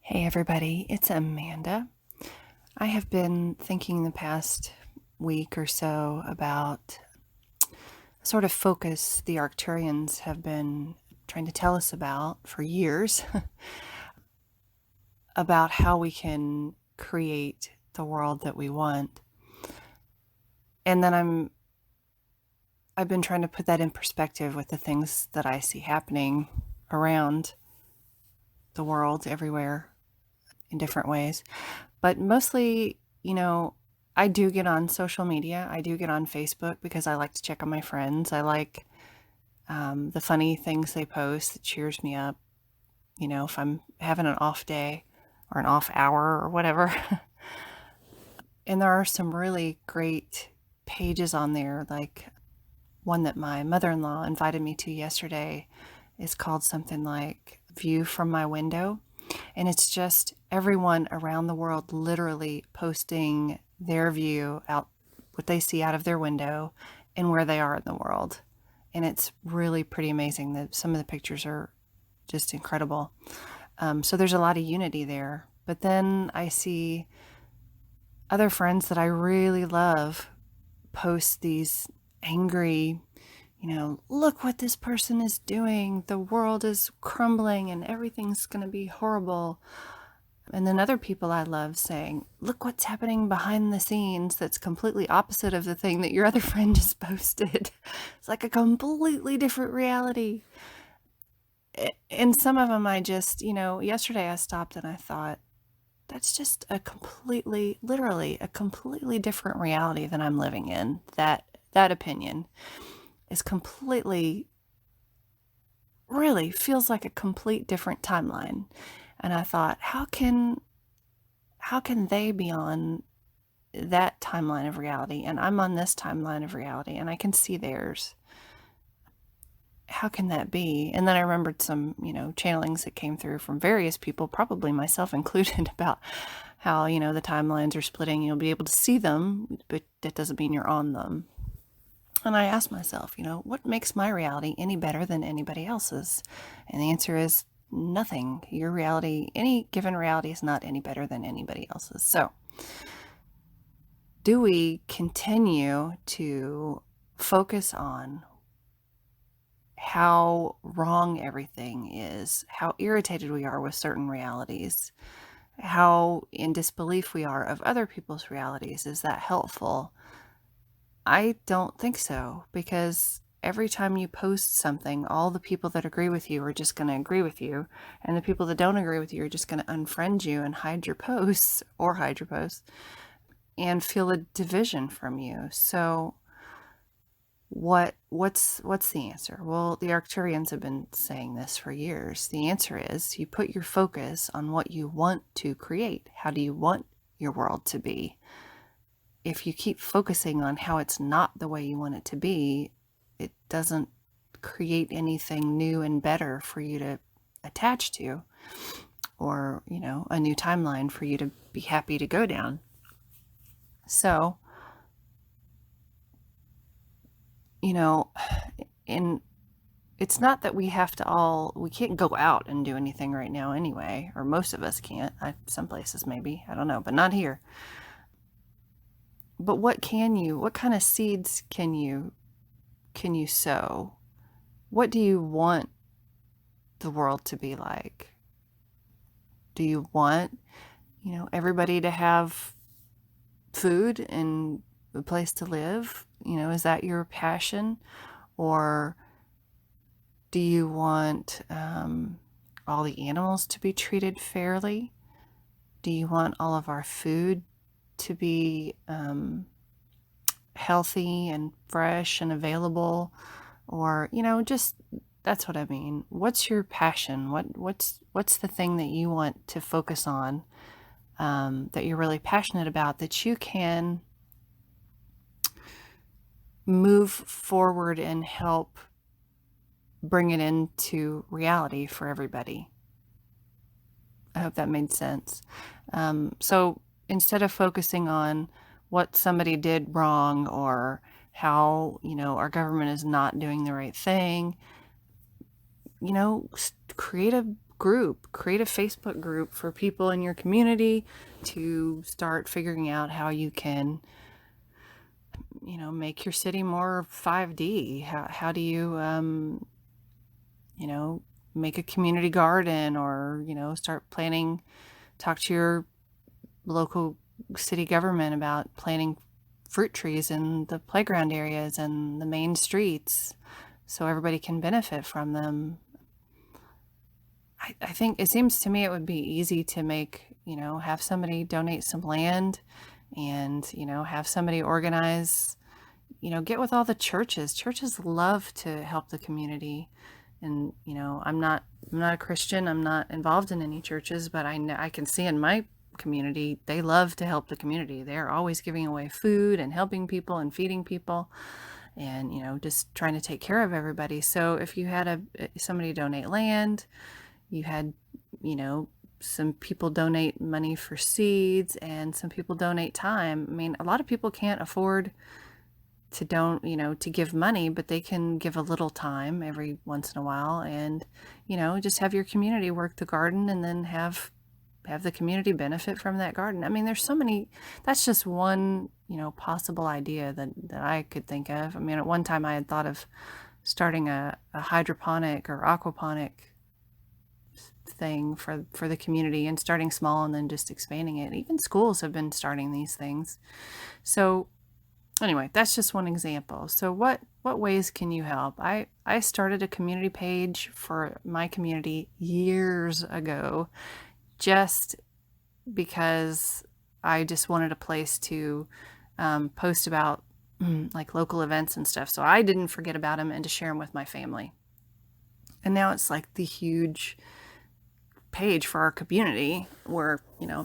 Hey everybody, it's Amanda. I have been thinking the past week or so about sort of focus the Arcturians have been trying to tell us about for years about how we can create the world that we want. And then I've been trying to put that in perspective with the things that I see happening around the world everywhere in different ways. But mostly, I do get on social media. I do get on Facebook because I like to check on my friends. I like the funny things they post that cheers me up. If I'm having an off day or an off hour or whatever. And there are some really great pages on there, like one that my mother-in-law invited me to yesterday is called something like View from My Window. And it's just everyone around the world literally posting their view out, what they see out of their window and where they are in the world. And it's really pretty amazing that some of the pictures are just incredible. So there's a lot of unity there. But then I see other friends that I really love post these angry, look what this person is doing. The world is crumbling and everything's going to be horrible. And then other people I love saying, look what's happening behind the scenes that's completely opposite of the thing that your other friend just posted. It's like a completely different reality. And some of them I just, yesterday I stopped and I thought, that's just literally a completely different reality than I'm living in. That opinion is really feels like a complete different timeline. And I thought, how can they be on that timeline of reality and I'm on this timeline of reality and I can see theirs? How can that be? And then I remembered some, channelings that came through from various people, probably myself included, about how, the timelines are splitting. You'll be able to see them, but that doesn't mean you're on them. And I asked myself, what makes my reality any better than anybody else's? And the answer is nothing. Your reality, any given reality, is not any better than anybody else's. So, do we continue to focus on how wrong everything is, how irritated we are with certain realities, how in disbelief we are of other people's realities? Is that helpful? I don't think so, because every time you post something, all the people that agree with you are just going to agree with you, and the people that don't agree with you are just going to unfriend you and hide your posts and feel a division from you. So what's the answer? Well, the Arcturians have been saying this for years. The answer is you put your focus on what you want to create. How do you want your world to be? If you keep focusing on how it's not the way you want it to be, it doesn't create anything new and better for you to attach to, or, a new timeline for you to be happy to go down. So, and it's not that we can't go out and do anything right now anyway, or most of us can't. Some places maybe, I don't know, but not here. But what kind of seeds can you sow? What do you want the world to be like? Do you want, everybody to have food and a place to live? Is that your passion? Or do you want all the animals to be treated fairly? Do you want all of our food to be healthy and fresh and available? Or, just, that's what I mean. What's your passion? What's the thing that you want to focus on, that you're really passionate about, that you can move forward and help bring it into reality for everybody? I hope that made sense. So instead of focusing on what somebody did wrong or how, our government is not doing the right thing, create group, create a Facebook group for people in your community to start figuring out how you can, make your city more 5D. How do you, make a community garden, or, start planning, talk to your local city government about planting fruit trees in the playground areas and the main streets so everybody can benefit from them. I think it seems to me it would be easy to make, have somebody donate some land and, have somebody organize, get with all the churches. Churches love to help the community. And, I'm not a Christian. I'm not involved in any churches, but I know I can see in my community, they love to help the community. They're always giving away food and helping people and feeding people and, just trying to take care of everybody. So if you had somebody donate land, you had, some people donate money for seeds and some people donate time. I mean, a lot of people can't afford to to give money, but they can give a little time every once in a while and, just have your community work the garden and then have the community benefit from that garden. I mean, there's so many, that's just one, possible idea that I could think of. I mean, at one time I had thought of starting a hydroponic or aquaponic thing for the community and starting small and then just expanding it. Even schools have been starting these things. So anyway, that's just one example. So what ways can you help? I started a community page for my community years ago, just because I just wanted a place to post about like local events and stuff. So I didn't forget about them and to share them with my family. And now it's like the huge page for our community where,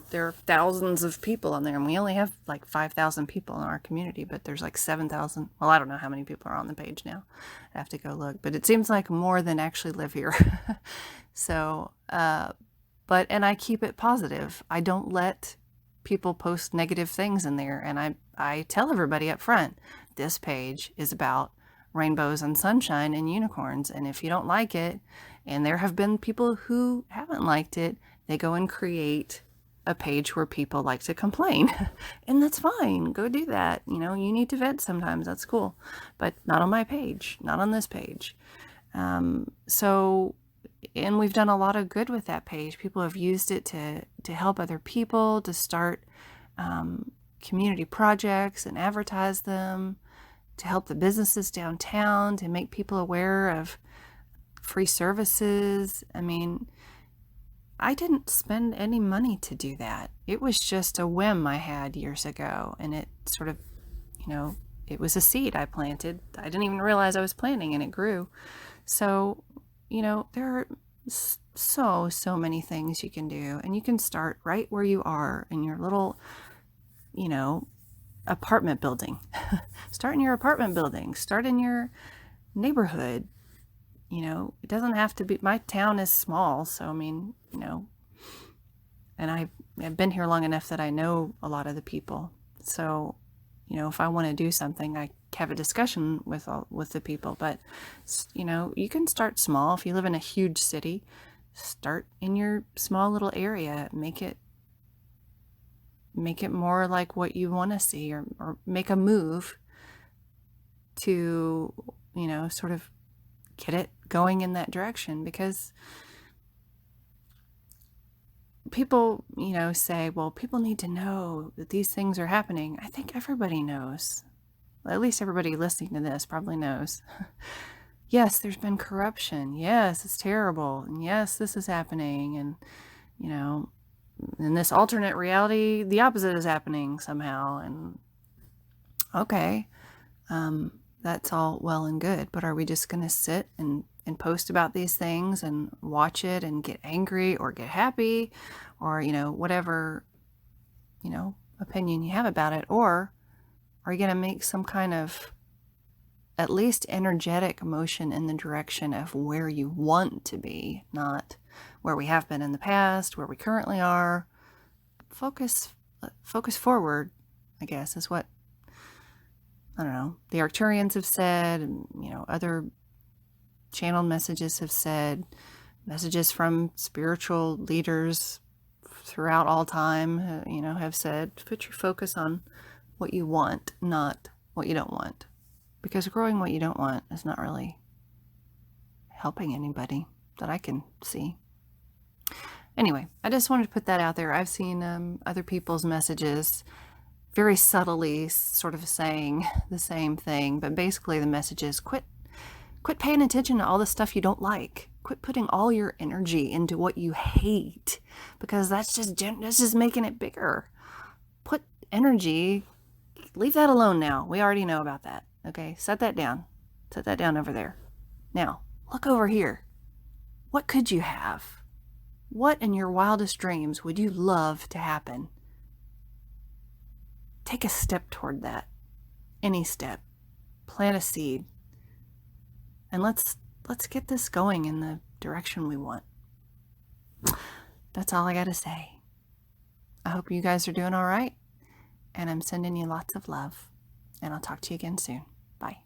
there are thousands of people on there, and we only have like 5,000 people in our community, but there's like 7,000. Well, I don't know how many people are on the page now. I have to go look, but it seems like more than actually live here. So, and I keep it positive. I don't let people post negative things in there. And I tell everybody up front, this page is about rainbows and sunshine and unicorns. And if you don't like it, and there have been people who haven't liked it, they go and create a page where people like to complain. And that's fine. Go do that. You need to vent sometimes. That's cool. But not on my page, not on this page. And we've done a lot of good with that page. People have used it to help other people, to start community projects and advertise them, to help the businesses downtown, to make people aware of free services. I mean, I didn't spend any money to do that. It was just a whim I had years ago, and it sort of, it was a seed I planted. I didn't even realize I was planting, and it grew. So, there are so many things you can do, and you can start right where you are in your little, apartment building. Start in your apartment building. Start in your neighborhood. It doesn't have to be, my town is small, so I mean, and I've been here long enough that I know a lot of the people. So, if I want to do something, I have a discussion with the people. But, you can start small. If you live in a huge city, start in your small little area. Make it more like what you want to see, or make a move to, sort of get it going in that direction. Because people, say, well, people need to know that these things are happening. I think everybody knows. At least everybody listening to this probably knows. Yes, there's been corruption. Yes, it's terrible. And yes, this is happening. And, in this alternate reality, the opposite is happening somehow. And okay, that's all well and good. But are we just going to sit and post about these things and watch it and get angry or get happy or, whatever, opinion you have about it? Or are you going to make some kind of at least energetic motion in the direction of where you want to be, not where we have been in the past, where we currently are? Focus forward, I guess, is what, I don't know, the Arcturians have said, and, other channeled messages have said. Messages from spiritual leaders throughout all time, have said, put your focus on what you want, not what you don't want. Because growing what you don't want is not really helping anybody that I can see. Anyway, I just wanted to put that out there. I've seen other people's messages very subtly sort of saying the same thing, but basically the message is quit paying attention to all the stuff you don't like. Quit putting all your energy into what you hate, that's just making it bigger. Put energy, leave that alone now. We already know about that. Okay, set that down. Set that down over there. Now, look over here. What could you have? What in your wildest dreams would you love to happen? Take a step toward that. Any step. Plant a seed. And let's get this going in the direction we want. That's all I got to say. I hope you guys are doing all right. And I'm sending you lots of love. And I'll talk to you again soon. Bye.